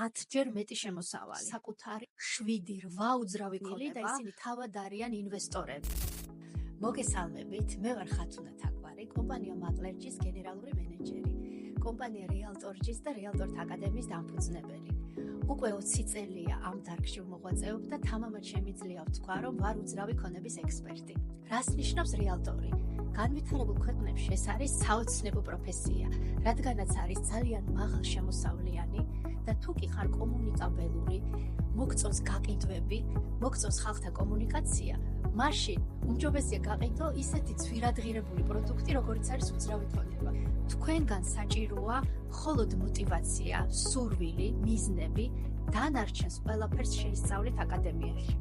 10-ჯერ მეტი შემოსავალი, საკუთარი 7-8 უძრავი ქონება და ისინი თავად არიან ინვესტორები. მოგესალმებით, მე ვარ ხათუნა თაგვარი, კომპანია მაკლერჯის გენერალური მენეჯერი, კომპანია რეალტორჯის და რეალტორთა აკადემიის დამფუძნებელი. უკვე 20 წელია ამ დარგში ვმოღვაწეობ და თამამად შემიძლია ვთქვა, რომ ვარ უძრავი ქონების ექსპერტი. რას ნიშნავს რეალტორი? განვითარებულ ქვეყნებში ეს არის საოცნებო პროფესია, რადგანაც არის ძალიან მაღალშემოსავლიანი და თუ კი ხარ კომუნიკაბელური, მოგწონს გაყიდვები, მოგწონს ხალხთა კომუნიკაცია, მაშინ უმჯობესია გაყიდო ისეთი ძვირადღირებული პროდუქტი, როგორც არის უძრავი ქონება. თქვენგან საჭიროა მხოლოდ мотиваცია, სურვილი, მიზნები, დანარჩენს ყველაფერს შეისწავლეთ აკადემიაში.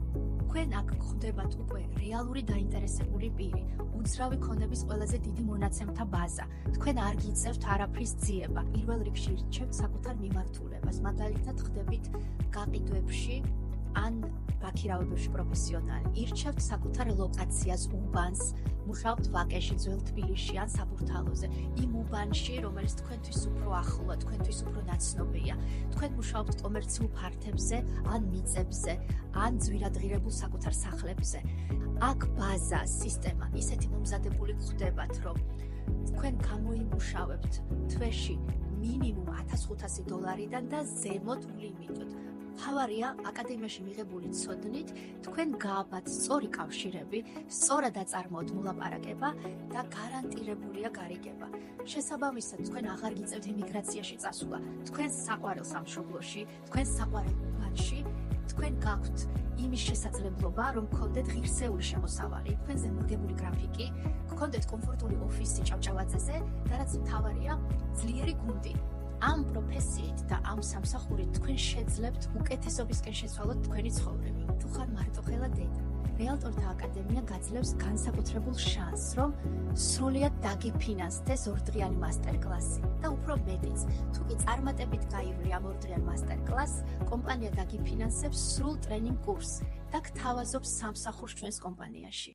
თქვენ აქ გხვდებათ უკვე რეალური დაინტერესებული პირი, უძრავი ქონების ყველაზე დიდი მონაცემთა ბაზა. თქვენ არ გიწევთ არაფრის ძიება. პირველ რიგში ირჩევთ საკუთარ მიმართულებას, მაგალითად ხდებით გაყიდვებში ან ბაქირავებებში პროფესიონალი. ირჩევთ საკუთარ ლოკაციას, უბანს, მუშაობთ ვაკეში, ძველ თბილისში ან საბურთალოზე, იმ უბანში, რომელიც თქვენთვის უფრო ახლოა, თქვენთვის უფრო ნაცნობია. თქვენ მუშაობთ კომერციულ ფართებზე, ან მიწებზე, ან ძვირადღირებულ საკუთარ სახლებზე. აქ ბაზა, სისტემა ისეთი მომზადებული გხვდებათ, რომ თქვენ გამოიმუშავებთ თვეში მინიმუმ $1500 და ზემოთ ლიმიტით. თავარია აკადემიაში მიღებული ცოდნით, თქვენ გააბათ სწორი კავშირები, სწორად აწარმოოთ მოლაპარაკება და გარანტირებულია გარიგება. შესაბამისად, თქვენ აღარ გიწევთ ემიგრაციაში წასვლა, თქვენ საყვარელ სამშობლოში, თქვენ საყვარელ უბანში, თქვენ გაქვთ იმის შესაძლებლობა, რომ გქონდეთ ღირსეული შემოსავალი, თქვენზე მორგებული გრაფიკი, გქონდეთ კომფორტული ოფისი ჭავჭავაძეზე და რაც მთავარია, ძლიერი გუნდი. ამ პროფესიით და ამ სამსახურით თქვენ შეძლებთ უკეთესობისკენ შეცვალოთ თქვენი ცხოვრება. თუ ხარ მარტოხელა დედა, რეალტორთა აკადემია გაძლევს განსაკუთრებულ შანსს, რომ სრულად დაგიფინანსდეს ორდღიანი მასტერკლასი და უფრო მეტიც, თუ კი წარმატებით გაივლი ამ ორდღიან მასტერკლასს, კომპანია დაგიფინანსებს სრულ ტრენინგ კურსს და გთავაზობს სამსახურს ჩვენს კომპანიაში.